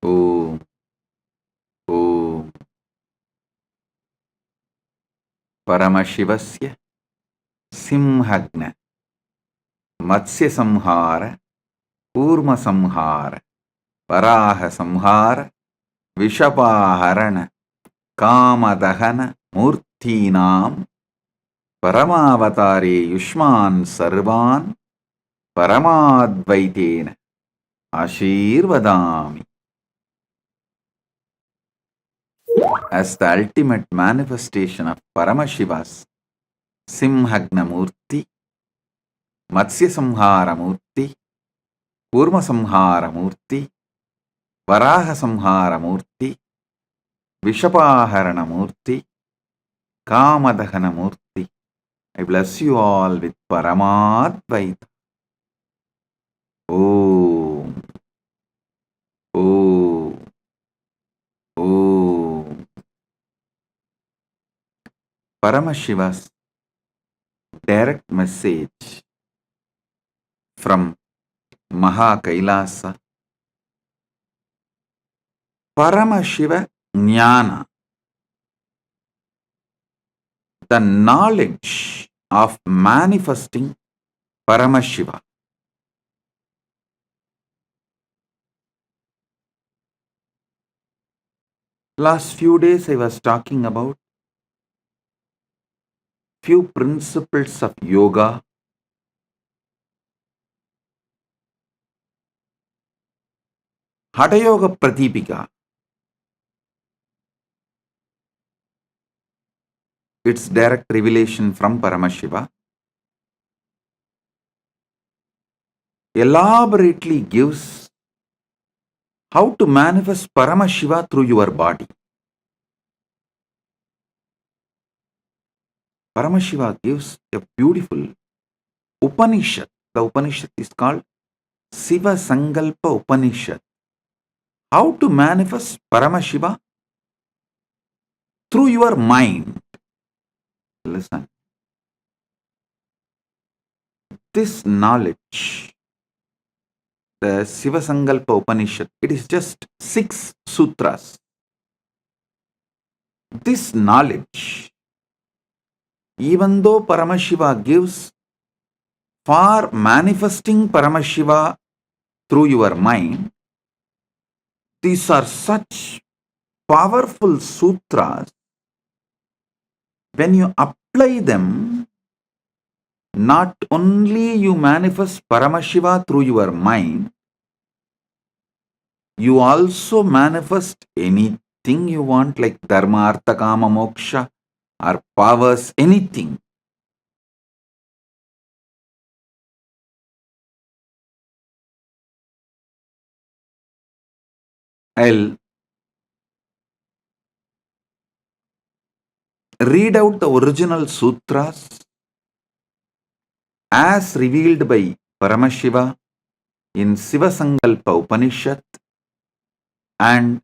Om. Om. Paramashivasya Simhagna Matsya Samhara Kurma Samhara Varaha Samhara Vishapaharana Kamadahana Murtinam Paramavatare Yushman Sarvan Paramadvaitena Ashirvadami. As the ultimate manifestation of Paramashiva's Simhagna Murti, Matsya Samhara Murti, Kurma Samhara Murti, Varaha Samhara Murti, Vishapaharana Murti, Kamadahana Murti, I bless you all with Paramadvaita. Om. Om. Om. Paramashiva's direct message from Maha Kailasa. Paramashiva Jnana, the knowledge of manifesting Paramashiva. Last few days I was talking about few principles of yoga, Hatha Yoga Pratipika. It's direct revelation from Paramashiva. Elaborately gives how to manifest Paramashiva through your body. Paramashiva gives a beautiful Upanishad. The Upanishad is called Shiva Sankalpa Upanishad. How to manifest Paramashiva through your mind. Listen. This knowledge, the Shiva Sankalpa Upanishad, it is just 6 sutras. This knowledge, even though Paramashiva gives for manifesting Paramashiva through your mind, these are such powerful sutras. When you apply them, not only you manifest Paramashiva through your mind, you also manifest anything you want, like Dharma, Artha, Kama, Moksha, or powers, anything. I'll read out the original sutras as revealed by Paramashiva in Shiva Sankalpa Upanishad and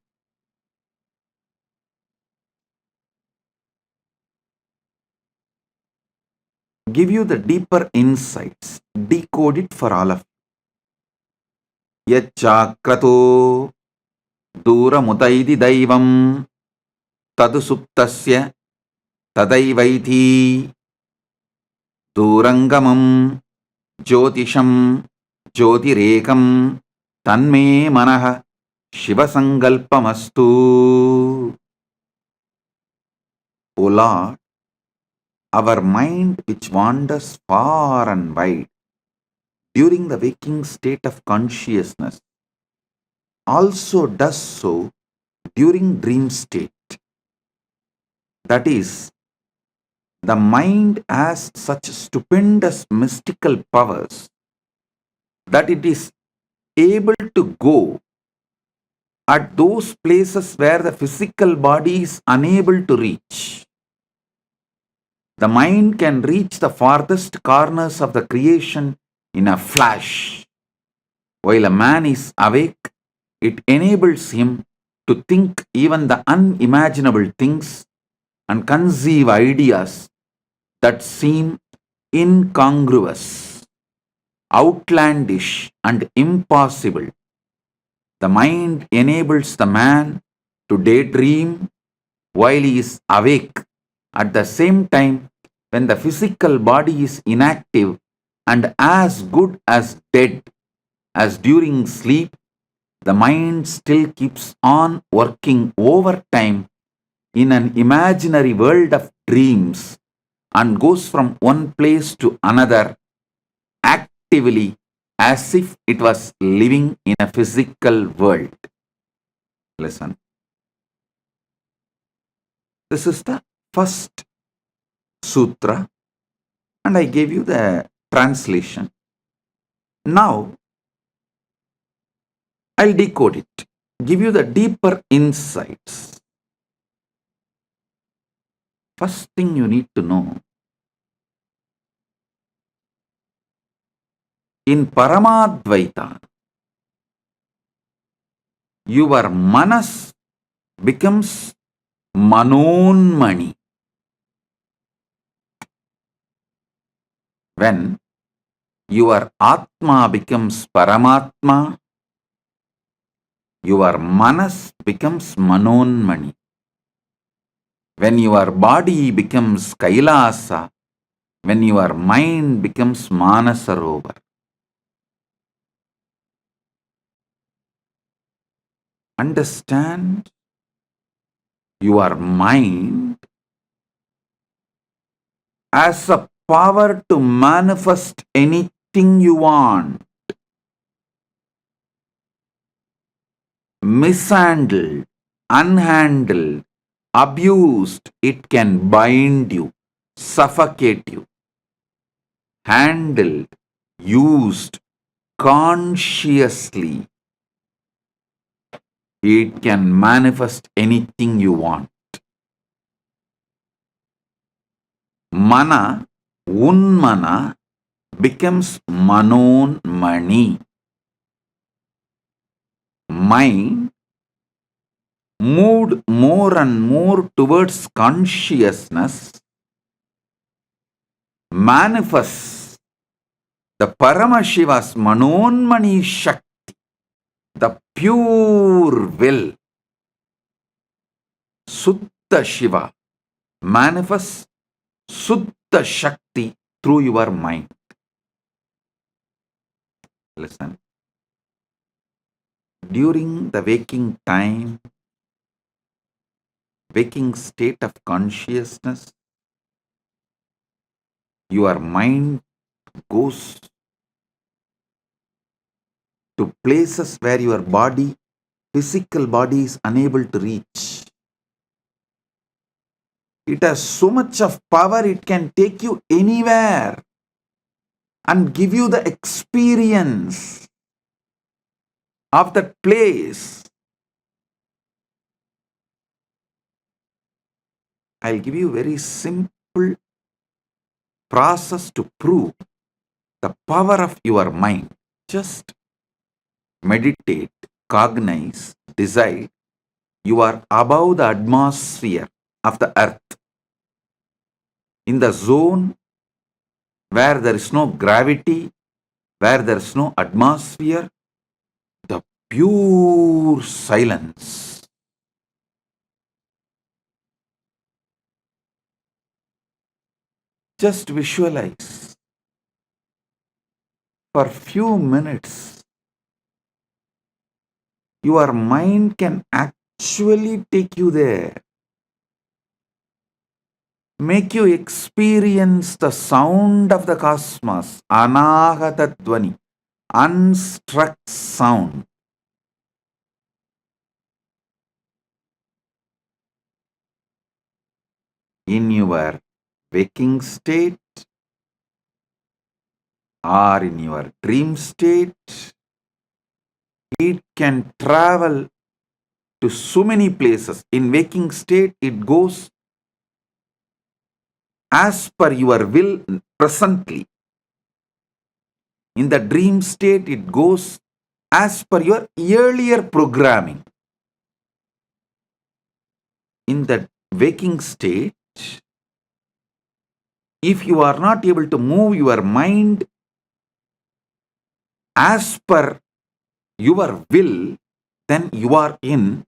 give you the deeper insights, decode it for all of you. Yachakrato Duramutaidi Daivam Tadu Suptasya Tadaivaiti Durangamam Jyotisham Jyotirekam Tanme Manaha Shiva Sankalpamastu. O Lord, our mind which wanders far and wide during the waking state of consciousness also does so during dream state. That is, the mind has such stupendous mystical powers that it is able to go at those places where the physical body is unable to reach. The mind can reach the farthest corners of the creation in a flash. While a man is awake, it enables him to think even the unimaginable things and conceive ideas that seem incongruous, outlandish, and impossible. The mind enables the man to daydream while he is awake. At the same time, when the physical body is inactive and as good as dead as during sleep, the mind still keeps on working overtime in an imaginary world of dreams and goes from one place to another actively as if it was living in a physical world. Listen. This is the first sutra, and I gave you the translation. Now, I'll decode it, give you the deeper insights. First thing you need to know, in Paramadvaita, your manas becomes manonmani. When your Atma becomes Paramatma, your manas becomes manonmani. When your body becomes Kailasa, when your mind becomes Manasarovar. Understand, your mind has a power to manifest anything you want. Mishandled, unhandled, abused, it can bind you, suffocate you. Handled, used consciously, it can manifest anything you want. Mana, unmana, becomes manonmani. Mind moved more and more towards consciousness manifests the Paramashiva's manonmani Shakti, the pure will. Suddha Shiva manifests Suddha Shakti through your mind. Listen. During the waking time, waking state of consciousness, your mind goes to places where your body, physical body, is unable to reach. It has so much of power, it can take you anywhere and give you the experience of that place. I'll give you a very simple process to prove the power of your mind. Just meditate, cognize, decide. You are above the atmosphere of the earth, in the zone where there is no gravity, where there is no atmosphere, the pure silence. Just visualize for few minutes. Your mind can actually take you there. Make you experience the sound of the cosmos, anahata dvani, unstruck sound. In your waking state or in your dream state, it can travel to so many places. In waking state, it goes as per your will presently. In the dream state, it goes as per your earlier programming. In the waking state, if you are not able to move your mind as per your will, then you are in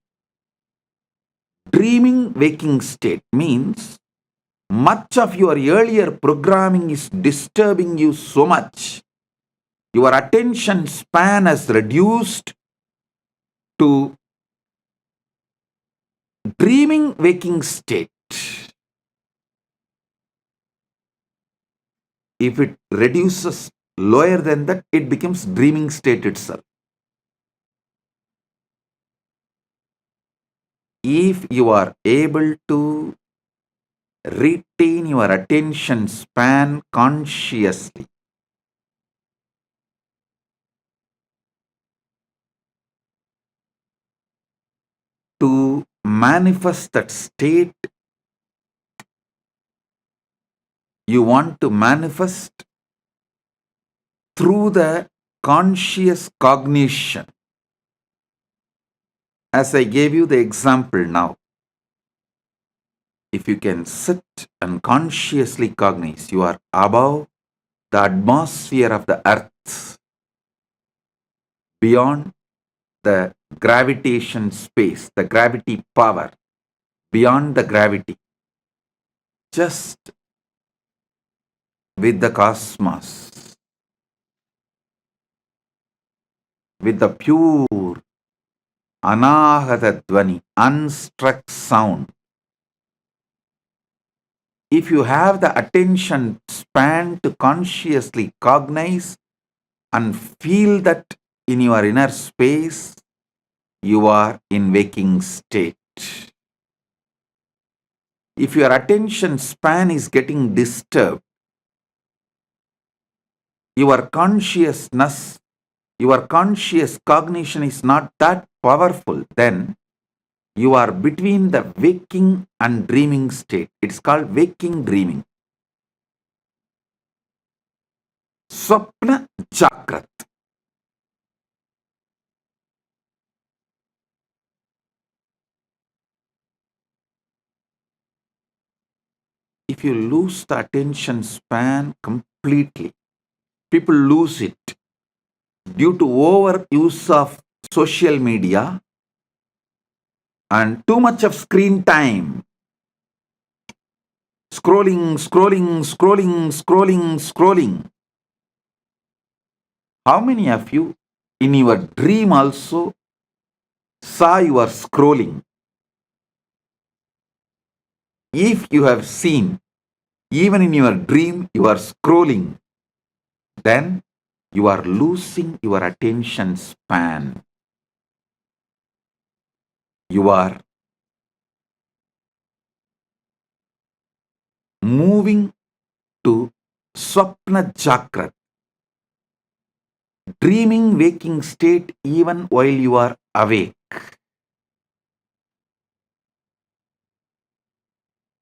dreaming waking state. Means much of your earlier programming is disturbing you so much. Your attention span has reduced to dreaming waking state. If it reduces lower than that, it becomes dreaming state itself. If you are able to retain your attention span consciously, to manifest that state you want to manifest through the conscious cognition. As I gave you the example now, if you can sit and consciously cognize, you are above the atmosphere of the earth, beyond the gravitation space, the gravity power, beyond the gravity, just with the cosmos, with the pure anahata dvani, unstruck sound. If you have the attention span to consciously cognize and feel that in your inner space, you are in waking state. If your attention span is getting disturbed, your consciousness, your conscious cognition is not that powerful, then you are between the waking and dreaming state. It's called waking dreaming. Swapna Jagrat. If you lose the attention span completely, people lose it due to overuse of social media and too much of screen time. Scrolling, scrolling, scrolling, scrolling, scrolling. How many of you in your dream also saw you are scrolling? If you have seen, even in your dream, you are scrolling, then you are losing your attention span. You are moving to Swapna Jagrat, dreaming waking state even while you are awake.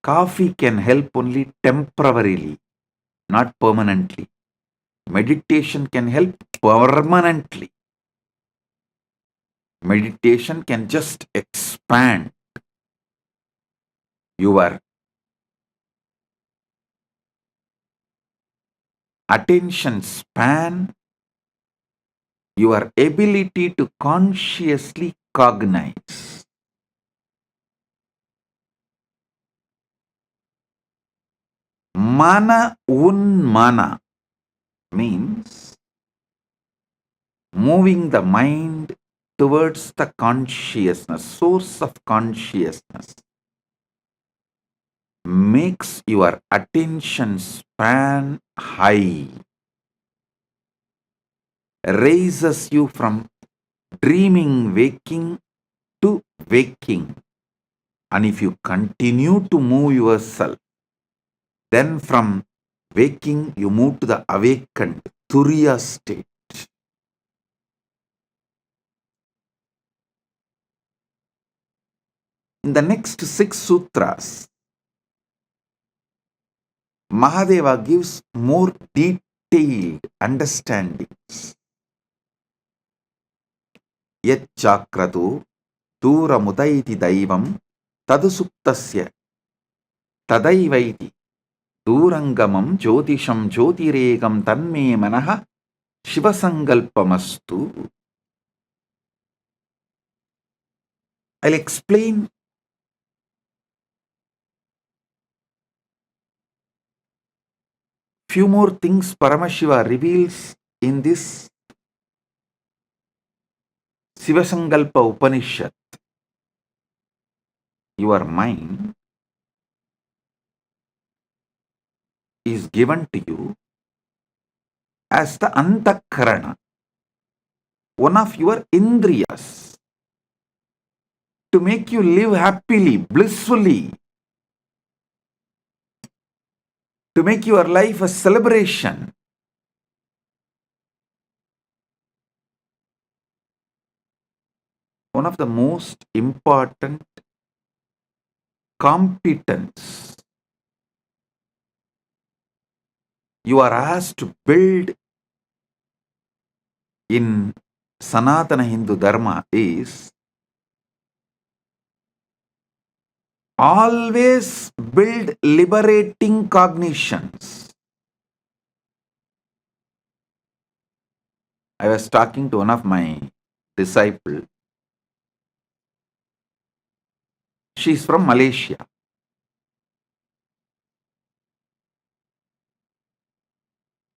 Coffee can help only temporarily, not permanently. Meditation can help permanently. Meditation can just expand your attention span, your ability to consciously cognize. Mana unmana means moving the mind towards the consciousness, source of consciousness, makes your attention span high, raises you from dreaming waking to waking. And if you continue to move yourself, then from waking you move to the awakened Turiya state. In the next 6 sutras, Mahadeva gives more detailed understandings. Yat chakratu duramutaiti daivam tadusuktasya tadaivaiti durangamam jyotisham jyotiregam tanme manaha Shiva Sankalpamastu. I'll explain few more things Paramashiva reveals in this Shiva Sankalpa Upanishad. Your mind is given to you as the antakarana, one of your indriyas, to make you live happily, blissfully, to make your life a celebration. One of the most important competence you are asked to build in Sanatana Hindu Dharma is always build liberating cognitions. I was talking to one of my disciples. She's from Malaysia.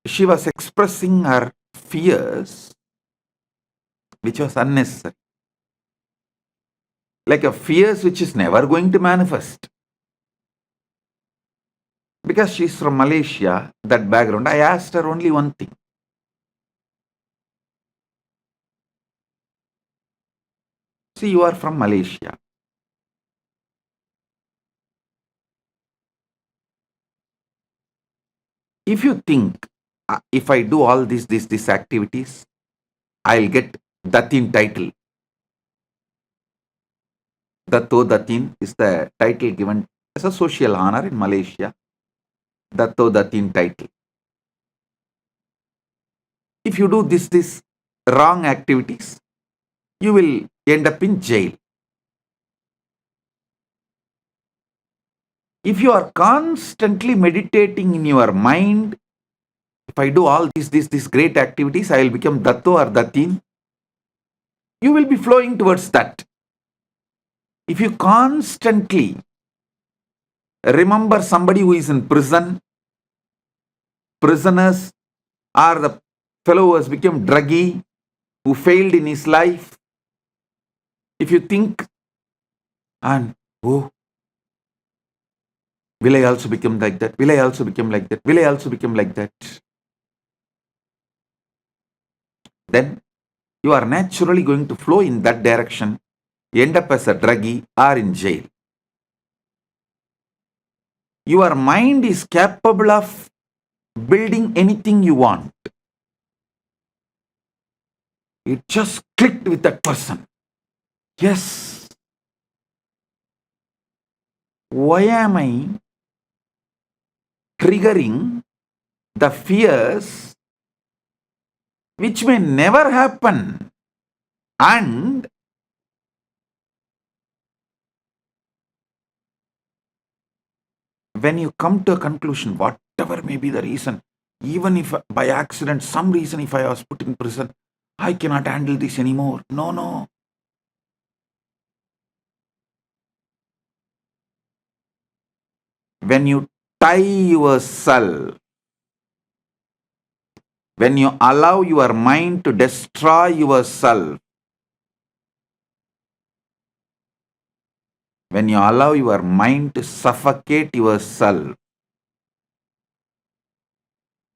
She was expressing her fears, which was unnecessary. Like a fears which is never going to manifest. Because she's from Malaysia, that background, I asked her only one thing. See, you are from Malaysia. If you think, if I do all these activities, I'll get Datin title. Datto Datin is the title given as a social honor in Malaysia. Datto Datin title. If you do this wrong activities, you will end up in jail. If you are constantly meditating in your mind, if I do all these great activities, I will become Datto or Datin. You will be flowing towards that. If you constantly remember somebody who is in prison, prisoners, or the fellow who has become druggy, who failed in his life, if you think, and oh, will I also become like that? Will I also become like that? Will I also become like that? Then you are naturally going to flow in that direction, end up as a druggie or in jail. Your mind is capable of building anything you want. It just clicked with that person. Yes. Why am I triggering the fears which may never happen? And when you come to a conclusion, whatever may be the reason, even if by accident, some reason, if I was put in prison, I cannot handle this anymore. No. When you tie yourself, when you allow your mind to destroy yourself, when you allow your mind to suffocate yourself,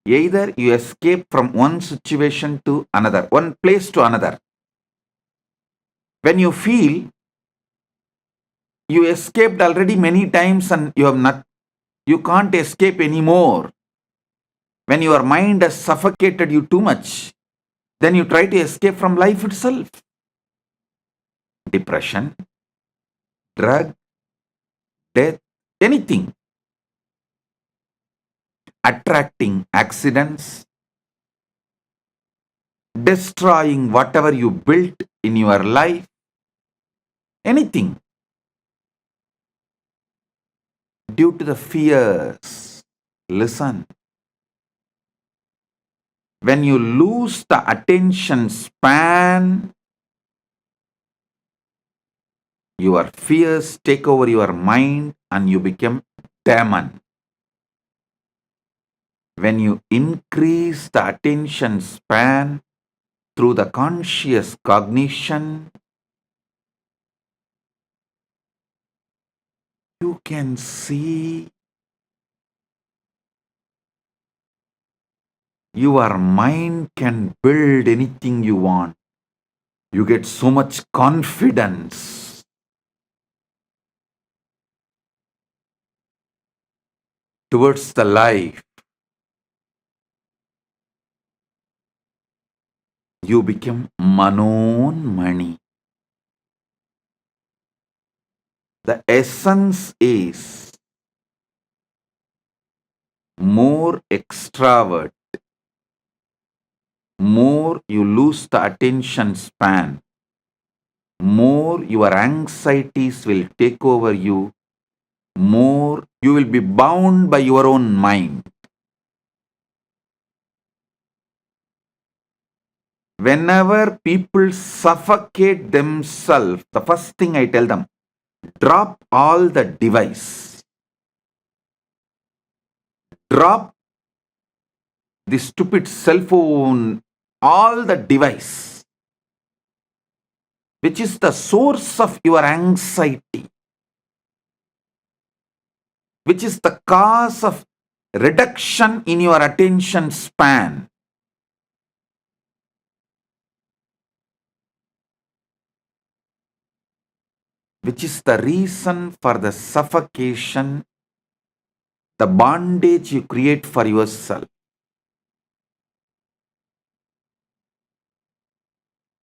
either you escape from one situation to another, one place to another. When you feel you escaped already many times and you can't escape anymore. When your mind has suffocated you too much, then you try to escape from life itself. Depression, drug, death, anything. Attracting accidents, destroying whatever you built in your life, anything. Due to the fears. Listen. When you lose the attention span, Your fears take over your mind and you become demon. When you increase the attention span through the conscious cognition, you can see your mind can build anything you want. You get so much confidence. Towards the life. You become Manon Mani. The essence is more extravert, more you lose the attention span, more your anxieties will take over you, more you will be bound by your own mind. Whenever people suffocate themselves, the first thing I tell them, drop all the device. Drop the stupid cell phone, all the device, which is the source of your anxiety, which is the cause of reduction in your attention span. Which is the reason for the suffocation, the bondage you create for yourself.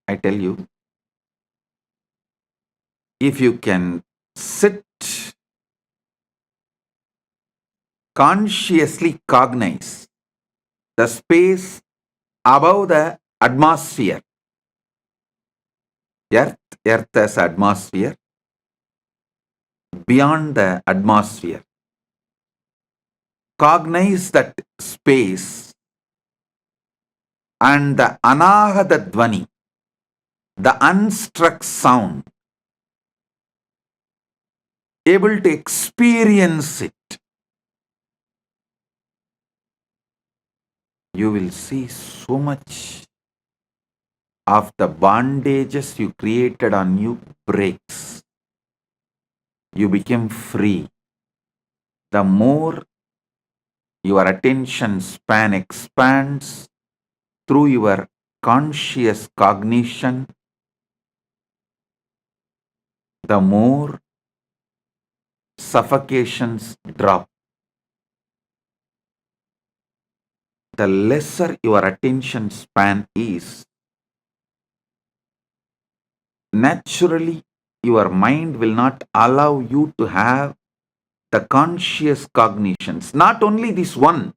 I tell you, if you can sit consciously cognize the space above the atmosphere, earth as atmosphere, beyond the atmosphere, cognize that space and the anahata dvani, the unstruck sound, able to experience it, you will see so much of the bondages you created on you breaks. You become free. The more your attention span expands through your conscious cognition, the more suffocations drop. The lesser your attention span is, naturally your mind will not allow you to have the conscious cognitions. Not only this one,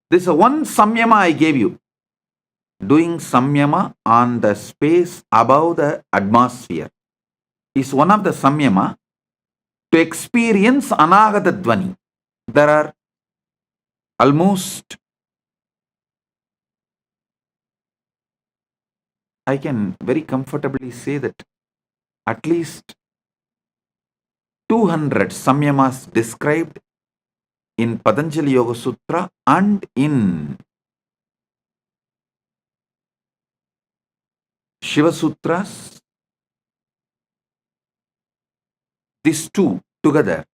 this is one samyama I gave you. Doing samyama on the space above the atmosphere is one of the samyama to experience anagata dvani. There are almost, I can very comfortably say that at least 200 samyamas described in Patanjali Yoga Sutra and in Shiva Sutras. These two together,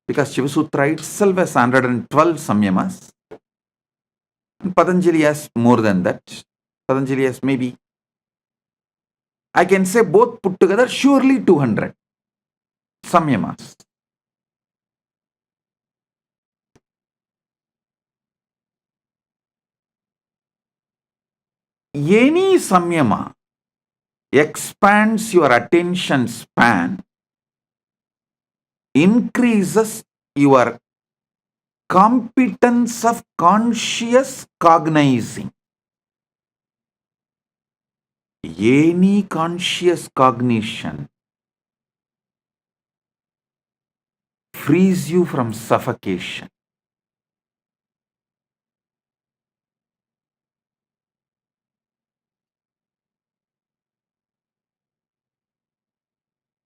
because Shiva Sutra itself has 112 samyamas, and Patanjali has more than that. Patanjali has maybe, I can say both put together, surely 200 samyamas. Any samyama expands your attention span, increases your competence of conscious cognizing. Any conscious cognition frees you from suffocation.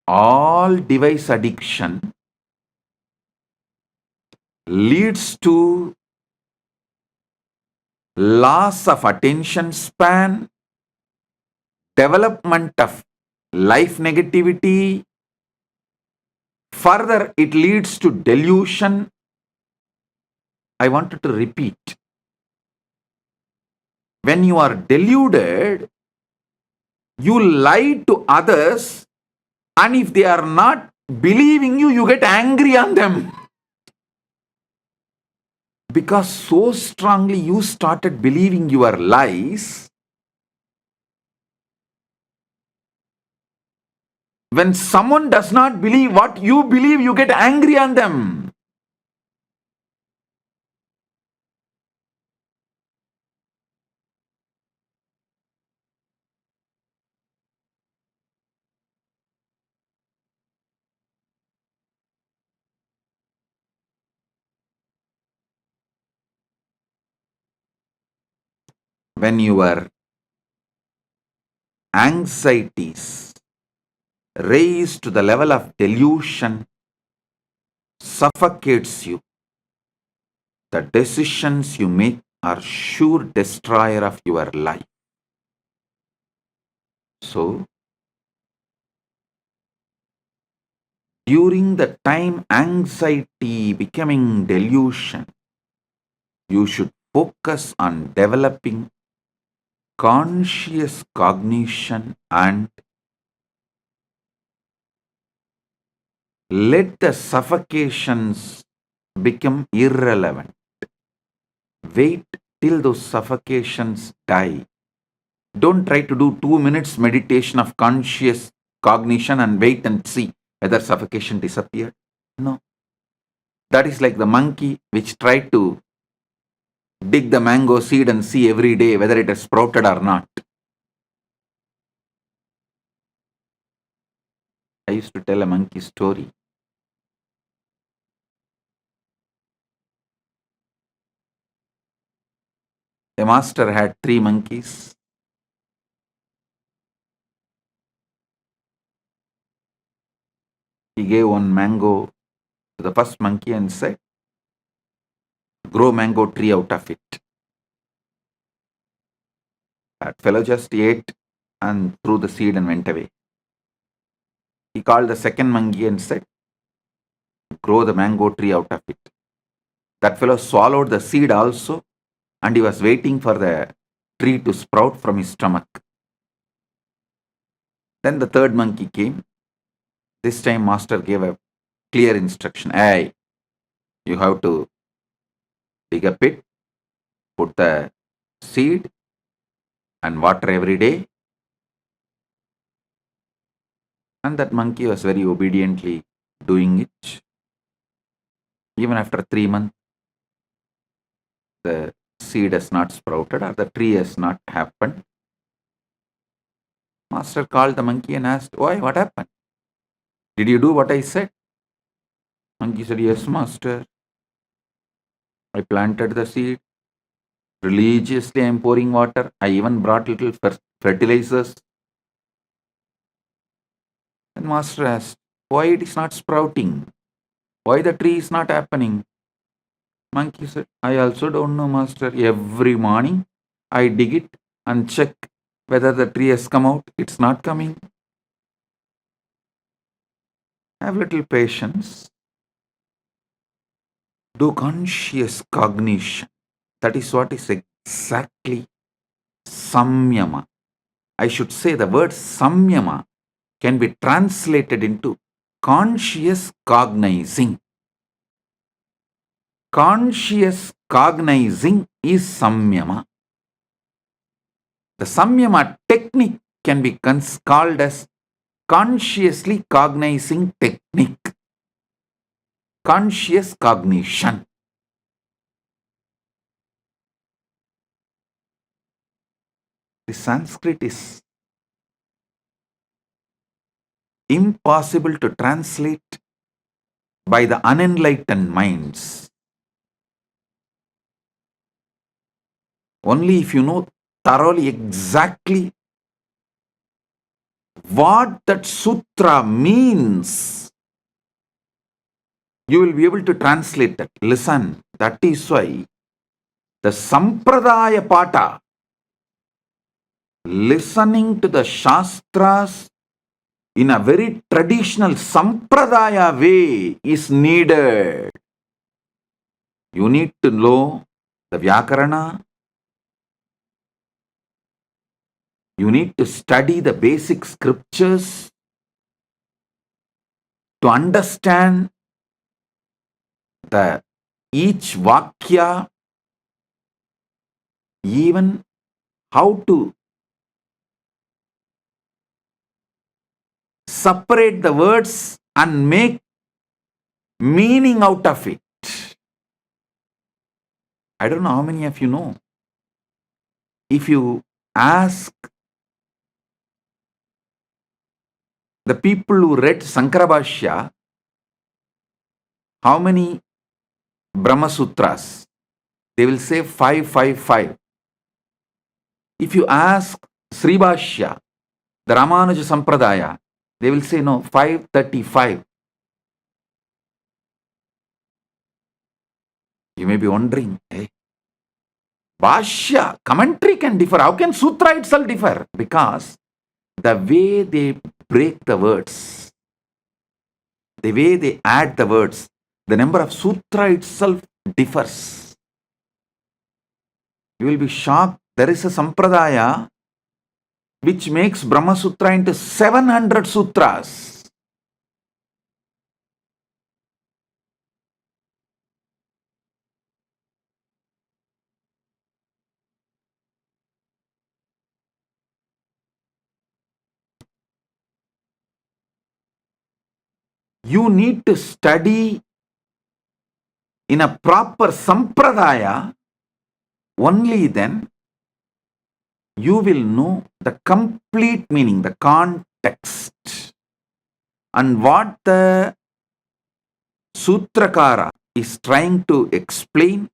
all device addiction leads to loss of attention span, development of life negativity. Further, it leads to delusion. I wanted to repeat. When you are deluded, you lie to others, and if they are not believing you, you get angry on them. Because so strongly you started believing your lies, when someone does not believe what you believe, you get angry on them. When your anxieties raise to the level of delusion, suffocates you, the decisions you make are sure destroyer of your life. So, during the time anxiety becoming delusion, you should focus on developing conscious cognition and let the suffocations become irrelevant. Wait till those suffocations die. Don't try to do 2 minutes meditation of conscious cognition and wait and see whether suffocation disappeared. No. That is like the monkey which tried to dig the mango seed and see every day whether it has sprouted or not. I used to tell a monkey story. A master had 3 monkeys. He gave one mango to the first monkey and said, grow mango tree out of it. That fellow just ate and threw the seed and went away. He called the second monkey and said, grow the mango tree out of it. That fellow swallowed the seed also, and he was waiting for the tree to sprout from his stomach. Then the third monkey came. This time master gave a clear instruction. Hey, you have to dig a pit, put the seed and water every day. And that monkey was very obediently doing it. Even after 3 months, the seed has not sprouted or the tree has not happened. Master called the monkey and asked, why, what happened? Did you do what I said? Monkey said, yes, master. I planted the seed. Religiously, I am pouring water. I even brought little fertilizers. And master asked, why it is not sprouting? Why the tree is not happening? Monkey said, I also don't know, master. Every morning, I dig it and check whether the tree has come out. It's not coming. Have little patience. Do conscious cognition. That is what is exactly samyama. I should say the word samyama can be translated into conscious cognizing. Conscious cognizing is samyama. The samyama technique can be called as consciously cognizing technique. Conscious cognition. The Sanskrit is impossible to translate by the unenlightened minds. Only if you know thoroughly exactly what that sutra means, you will be able to translate that. Listen, that is why the Sampradaya Pata, listening to the Shastras in a very traditional Sampradaya way is needed. You need to know the Vyakarana. You need to study the basic scriptures to understand the each Vakya, even how to separate the words and make meaning out of it. I don't know how many of you know. If you ask the people who read Sankarabhashya, how many Brahma Sutras, they will say 555. If you ask Sribhashya, the Ramanuja Sampradaya, they will say no, 535. You may be wondering, hey, Bhashya, commentary can differ. How can Sutra itself differ? Because the way they break the words, the way they add the words, the number of Sutra itself differs. You will be shocked. There is a Sampradaya which makes Brahma Sutra into 700 sutras. You need to study in a proper Sampradaya. Only then you will know the complete meaning, the context, and what the Sutrakara is trying to explain,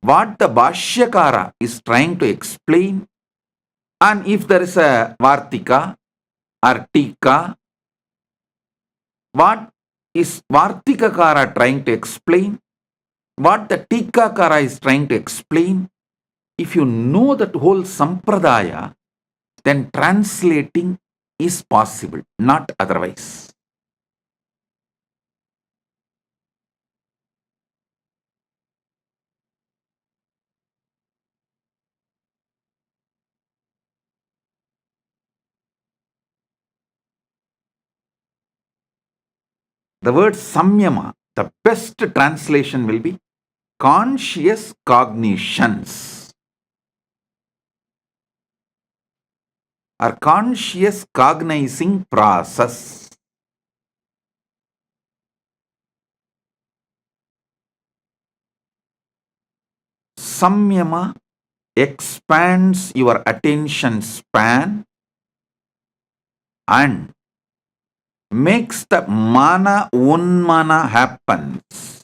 what the Bhashyakara is trying to explain, and if there is a Vartika or Tika, what is Vartikakara trying to explain, what the Tikakara is trying to explain. If you know that whole Sampradaya, then translating is possible, not otherwise. The word samyama, the best translation will be conscious cognitions or conscious cognizing process. Samyama expands your attention span and makes the mana unmana happens.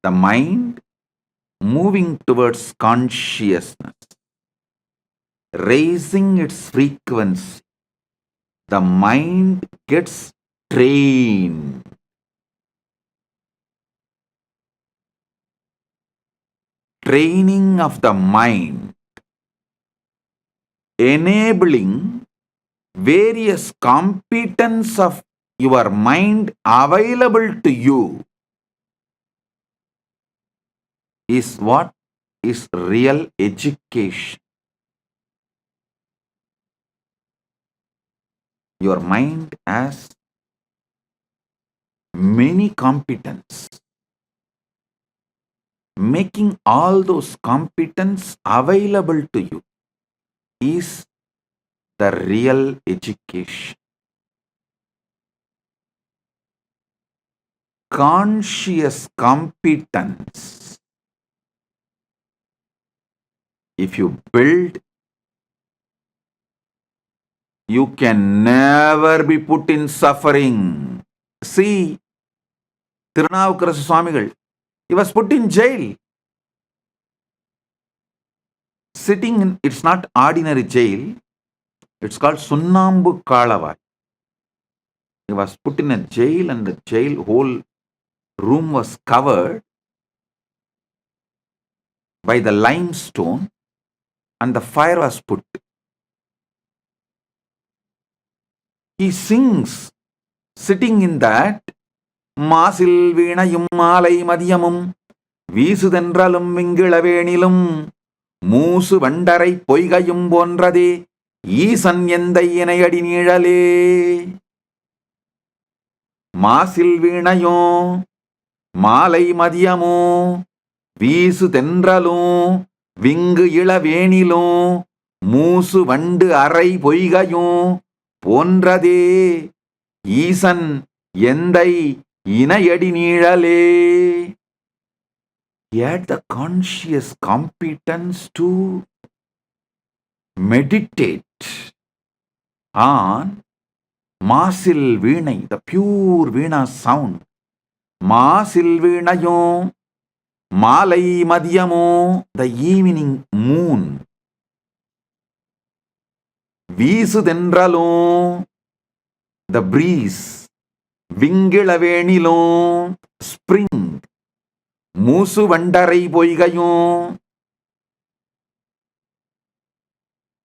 The mind moving towards consciousness, raising its frequency. The mind gets trained. Training of the mind, enabling various competence of your mind available to you is what is real education. Your mind has many competence. Making all those competence available to you is the real education. Conscious competence, if you build, you can never be put in suffering. See, Tirunavukarasa Swamigal, he was put in jail. Sitting in, it's not ordinary jail. It's called Sunnambu Kalavai. He was put in a jail and the jail whole room was covered by the limestone and the fire was put. He sings sitting in that மாசில் வீணையும் மாலை மதியமும் வீசுதென்றலும் விங்கிளவேணிலும் மூசு வண்டரை பொய்கையும் போன்றதே ஈசன் எந்த இணையடி நீழலே. மாசில் வீணையும் மாலை மதியமும் வீசு தென்றலும் விங்கு இளவேணிலும் மூசு வண்டு அறை பொய்கையும் போன்றதே ஈசன் எந்தை இணையடி நீழலே. He had the conscious competence to meditate on மாசில் வீணை, the pure வீணா sound. மாசில் வீணையும் மாலை மதியமும், the evening moon. வீசுதென்றலும், the breeze. விங்கிளவேணிலும், spring. மூசு வண்டரை பொய்கையும்,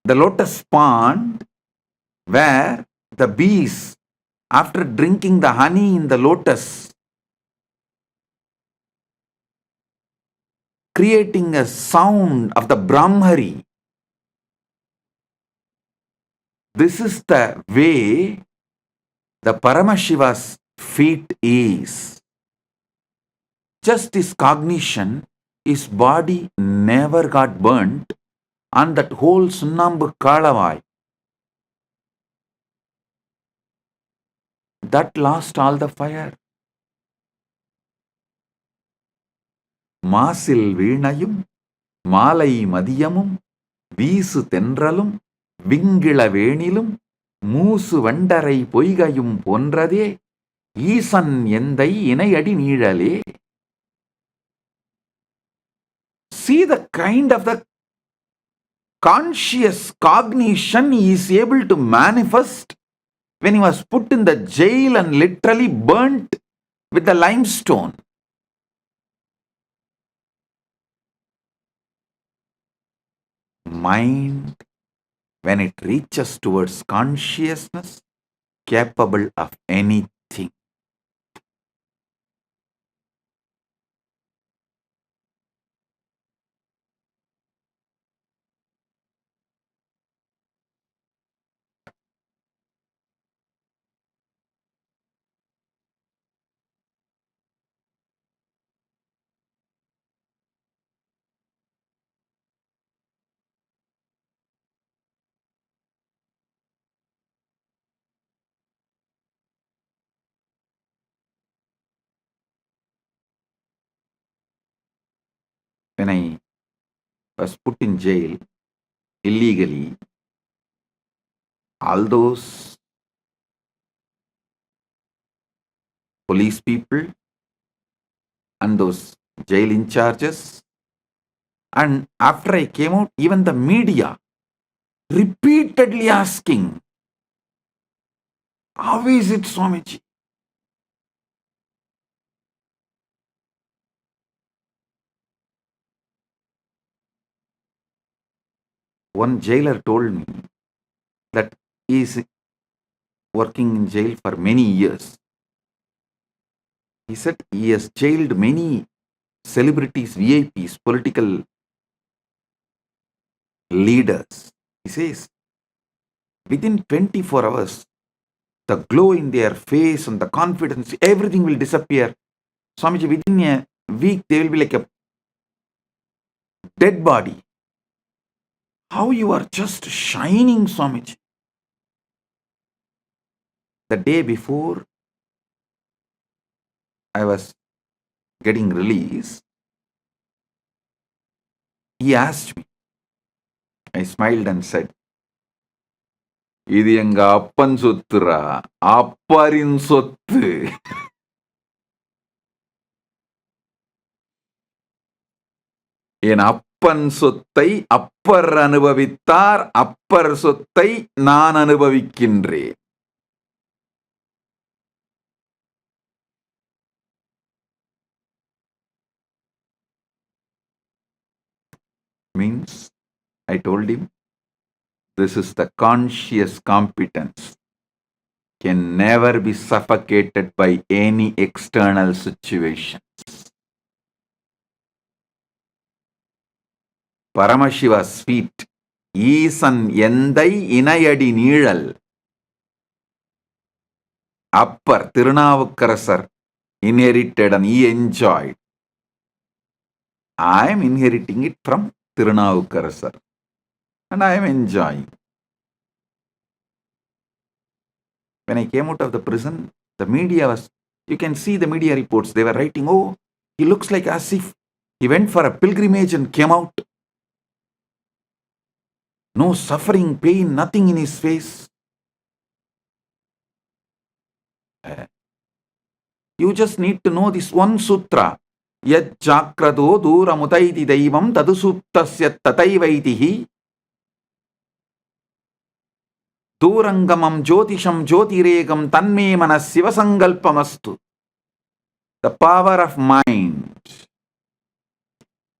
the lotus pond where the bees, after drinking the honey in the lotus, creating a sound of the Brahmari. This is the way the Paramashiva's feet is. Just this cognition, his body never got burnt on that whole Sunnambu Kalavai. That lost all the fire. மாசில் வீணையும் மாலை மதியமும் வீசு தென்றலும் விங்கிளவேணிலும் மூசு வண்டரை பொய்கையும் போன்றதே ஈசன் எந்தை இணையடி நீழலே. See the kind of the conscious cognition he is able to manifest when he was put in the jail and literally burnt with the limestone. Mind, when it reaches towards consciousness, capable of anything. When I was put in jail illegally, all those police people and those jail in charges, and after I came out, even the media repeatedly asking, how is it, Swamiji? One jailer told me that he is working in jail for many years. He said he has jailed many celebrities, VIPs, political leaders. He says, within 24 hours, the glow in their face and the confidence, everything will disappear. Swamiji, within a week, they will be like a dead body. How you are just shining, Swamiji. The day before I was getting released, he asked me. I smiled and said, இது எங்க அப்பன் சொத்துரா, அப்பரின் சொத்து. என் அப்பன் சொத்தை அப்பர் அனுபவித்தார், அப்பர் சொத்தை நான் அனுபவிக்கின்றேன். Means, I told him, this is the conscious competence. Can never be suffocated by any external situations. Paramashiva's feet, ஈசன் எந்தை இணையடி நீழல். Appar Thirunavukkarasar inherited and he enjoyed. I am inheriting it from Thirunavukkarasar and I am enjoying. When I came out of the prison, the media was, you can see the media reports, they were writing, oh, he looks like as if he went for a pilgrimage and came out. No suffering, pain, nothing in his face. You just need to know this one sutra. Yad chakrado duramutaiti daivam tadusuptasya tataivaitihi durangamam jyotisham jyotiregam tanme manas Shiva Sankalpamastu. The power of mind,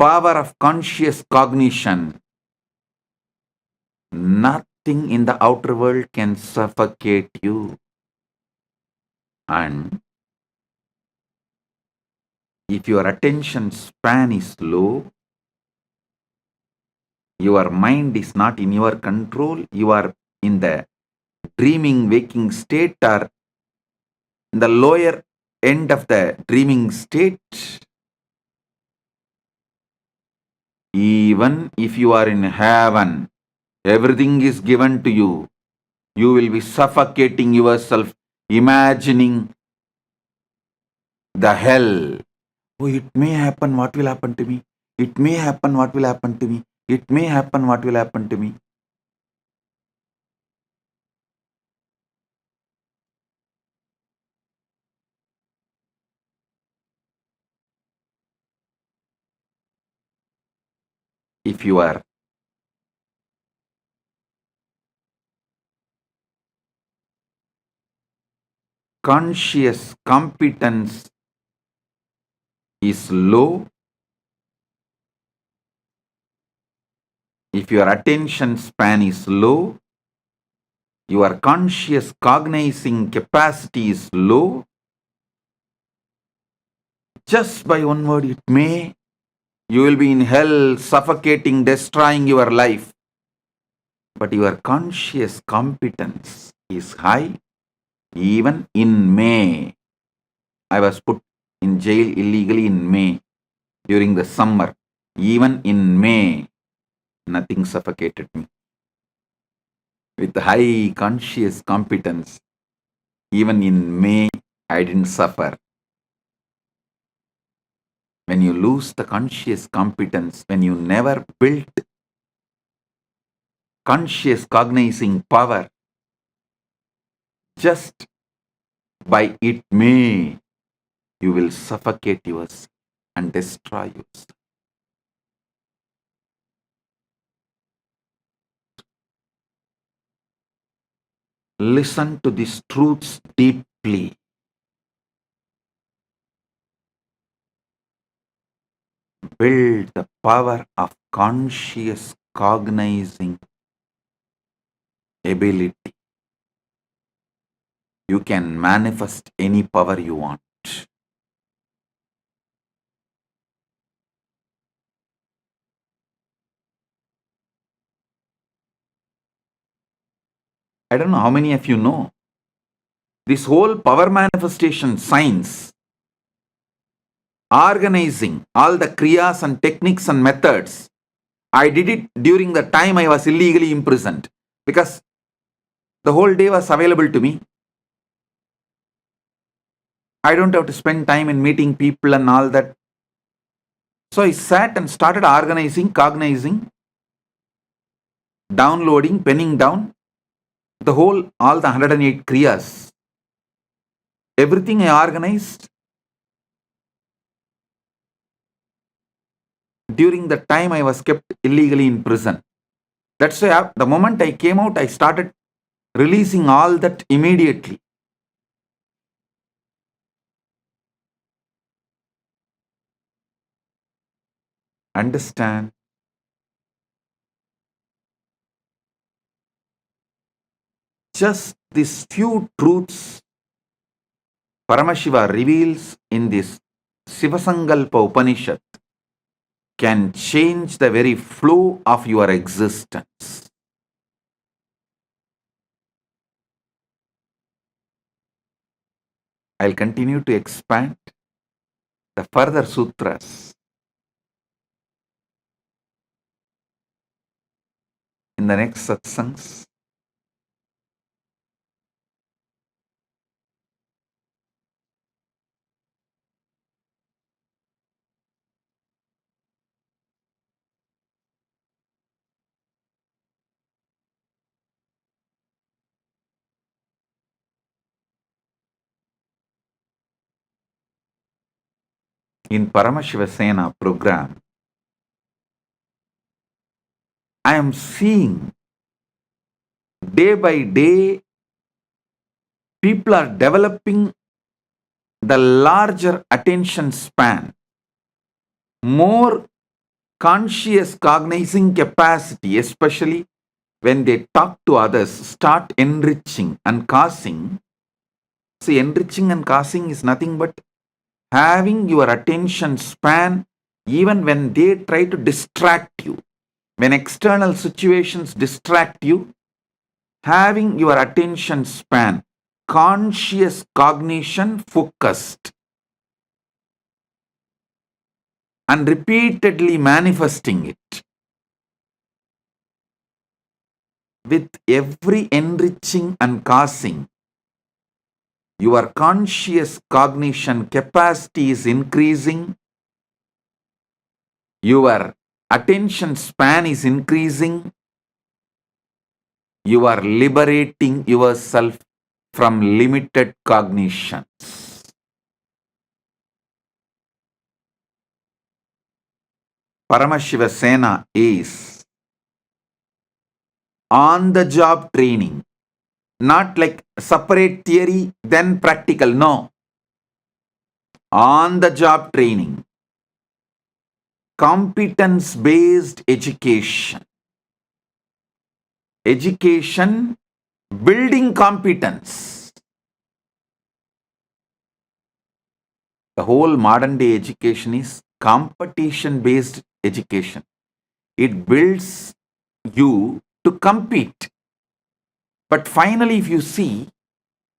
power of conscious cognition. Nothing in the outer world can suffocate you. And if your attention span is low, your mind is not in your control, you are in the dreaming waking state or in the lower end of the dreaming state, even if you are in heaven, everything is given to you, you will be suffocating yourself, imagining the hell. Oh, it may happen, what will happen to me? It may happen, what will happen to me? It may happen, what will happen to me? If you are conscious competence is low, if your attention span is low, your conscious cognizing capacity is low, just by one word, it may, you will be in hell, suffocating, destroying your life. But your conscious competence is high. Even in May, I was put in jail illegally in May during the summer. Even in May, nothing suffocated me. With high conscious competence, even in May, I didn't suffer. When you lose the conscious competence, when you never built conscious cognizing power, just by it may, you will suffocate yourself and destroy yourself. Listen to these truths deeply. Build the power of conscious cognizing ability. You can manifest any power you want. I don't know how many of you know. This whole power manifestation science, organizing all the kriyas and techniques and methods, I did it during the time I was illegally imprisoned because the whole day was available to me. I don't have to spend time in meeting people and all that. So I sat and started organizing, cognizing, downloading, penning down the whole, all the 108 kriyas. Everything I organized. during the time I was kept illegally in prison. That's why the moment I came out, I started releasing all that immediately. Understand? Just these few truths Paramashiva reveals in this Shiva Sankalpa Upanishad can change the very flow of your existence. I'll continue to expand the further sutras in the next satsangs. In Paramashiva Sena program, I am seeing day by day people are developing the larger attention span, more conscious cognizing capacity, especially when they talk to others, start enriching and causing. See, enriching and causing is nothing but having your attention span even when they try to distract you. When external situations distract you, having your attention span, conscious cognition focused, and repeatedly manifesting it. With every enriching and causing, your conscious cognition capacity is increasing, your attention span is increasing, you are liberating yourself from limited cognitions. Paramashiva Sena is on the job training, not like separate theory, then practical. No. On the job training, competence based education. Education building competence. The whole modern day education is competition based education. It builds you to compete. But finally, if you see,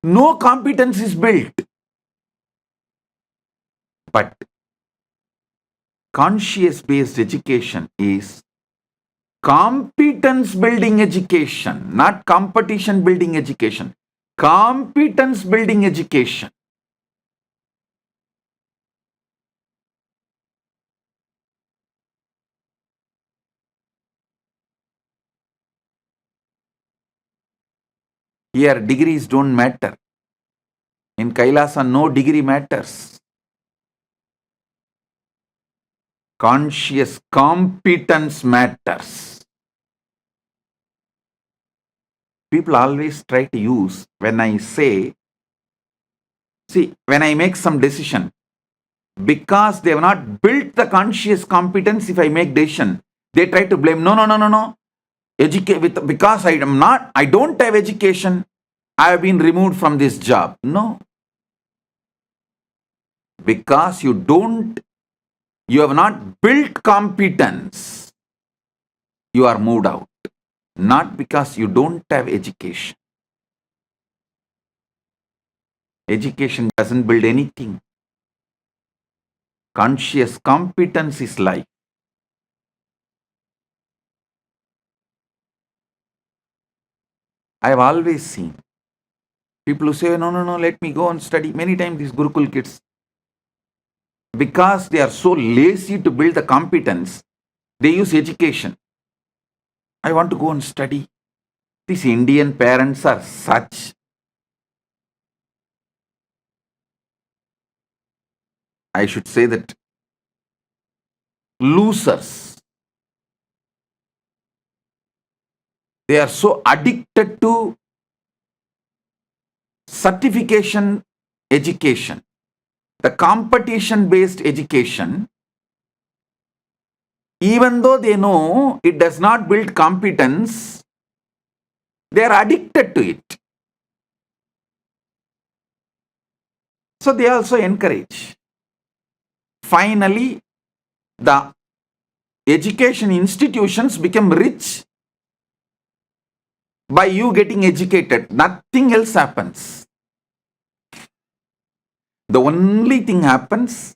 no competence is built. But conscious based education is competence building education, not competition building education. Competence building education. Here, degrees don't matter. In Kailasa, no degree matters. Conscious competence matters. People always try to use when I say, see, when I make some decision, because they have not built the conscious competence, if I make decision, they try to blame, no. Because I don't have education, I have been removed from this job. No. Because you have not built competence, you are moved out. Not because you don't have education. Education doesn't build anything. Conscious competence is life. I have always seen people who say, no, let me go and study. Many times these Gurukul kids, because they are so lazy to build the competence, they use education. I want to go and study. These Indian parents are such. I should say that losers. They are so addicted to certification education, the competition based education, even though they know it does not build competence, they are addicted to it. So they also encourage. Finally, the education institutions become rich by you getting educated. Nothing else happens. The only thing happens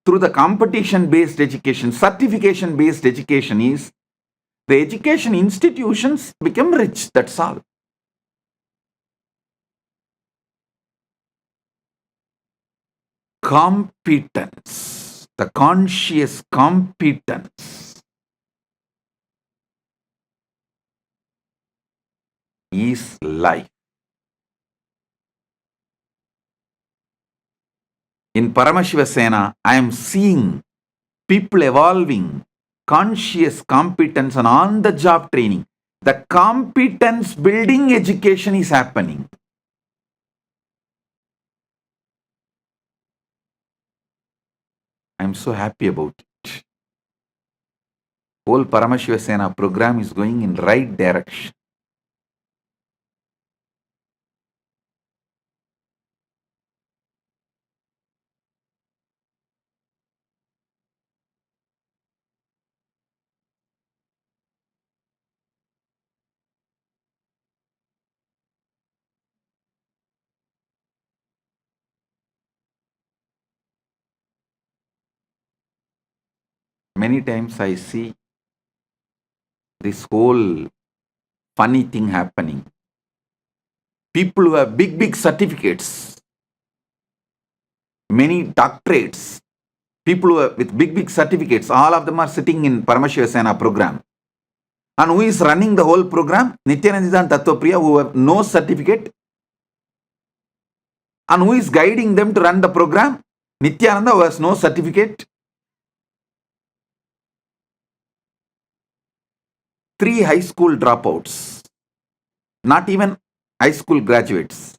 through the competition based education, certification based education is the education institutions become rich. That's all. Competence, the conscious competence is life. In Paramashiva Sena, I am seeing people evolving conscious competence and on-the-job training. The competence building education is happening. I am so happy about it. Whole Paramashiva Sena program is going in right direction. Many times I see this whole funny thing happening. People who have big certificates, many doctorates, people who are with big certificates, all of them are sitting in Paramashiva Sena program. And who is running the whole program? Nityananda and Tattvapriya, who have no certificate. And who is guiding them to run the program? Nityananda, who has no certificate. 3 high school dropouts, not even high school graduates,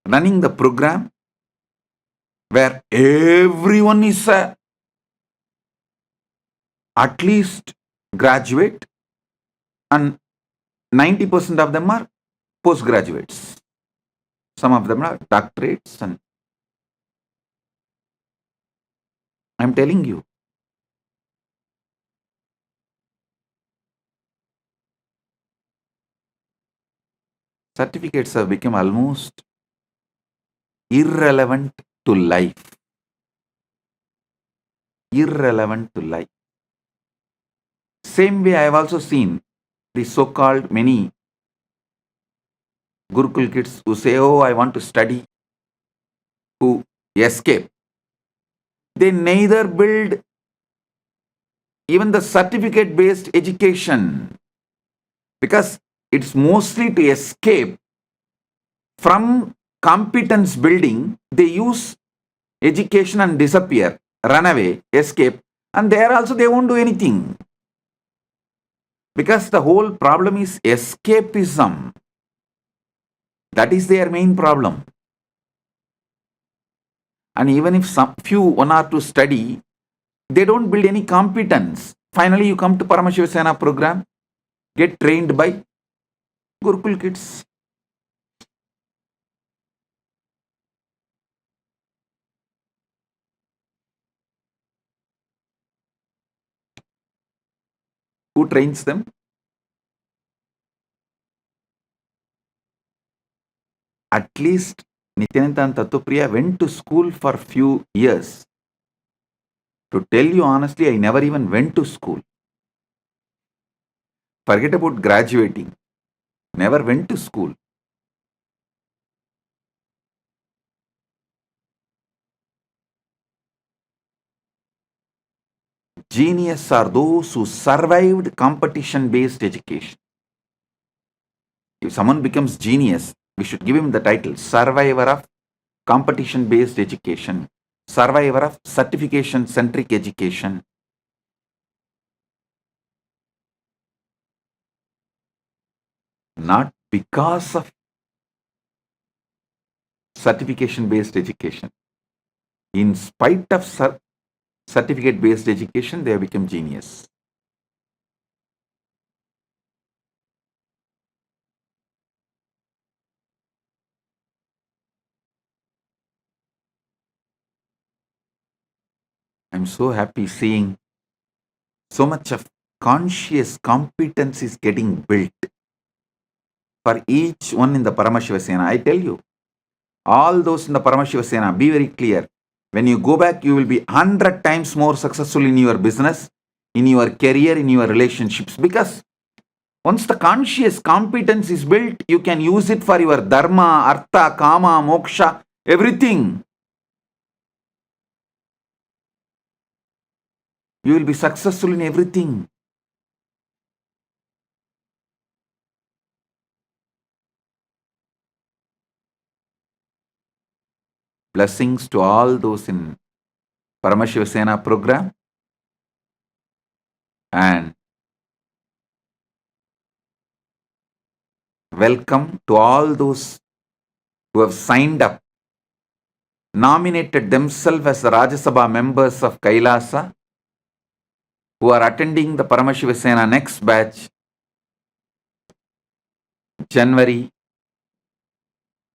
running the program where everyone is at least graduate and 90% of them are postgraduates. Some of them are doctorates, and I'm telling you, certificates have become almost irrelevant to life. Irrelevant to life. Same way, I have also seen the so-called many Gurukul kids who say, oh, I want to study, who escape. They neither build even the certificate-based education, because it's mostly to escape from competence building. They use education and disappear, run away, escape, and there also they won't do anything. Because the whole problem is escapism. That is their main problem. And even if some few, 1 or 2 study, they don't build any competence. Finally, you come to Paramashiva Sena program, get trained by Gurukul kids. Who trains them? At least Nityananda and Tattvapriya went to school for few years. To tell you honestly, I never even went to school. Forget about graduating. Never went to school. Genius are those who survived competition-based education. If someone becomes genius, we should give him the title survivor of competition-based education, survivor of certification centric education. Not because of certification based education. In spite of certificate based education, they have become genius. I'm so happy seeing so much of conscious competence is getting built for each one in the Paramashiva Sena. I tell you, all those in the Paramashiva Sena, be very clear. When you go back, you will be 100 times more successful in your business, in your career, in your relationships. Because once the conscious competence is built, you can use it for your dharma, artha, kama, moksha, everything. You will be successful in everything. Blessings to all those in Paramashiva Sena program, and welcome to all those who have signed up, nominated themselves as the Rajya Sabha members of Kailasa, who are attending the Paramashiva Sena next batch, January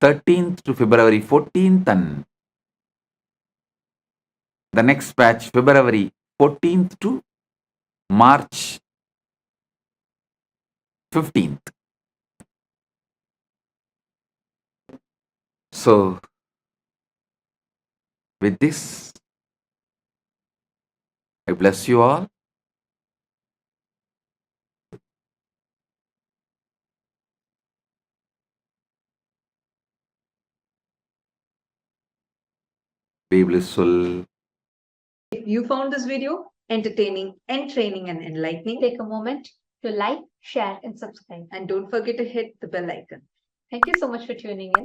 13th to February 14th, and the next batch, February 14th to March 15th. So, with this, I bless you all. Be blissful. If you found this video entertaining, entraining, and enlightening, take a moment to like, share, and subscribe. And don't forget to hit the bell icon. Thank you so much for tuning in.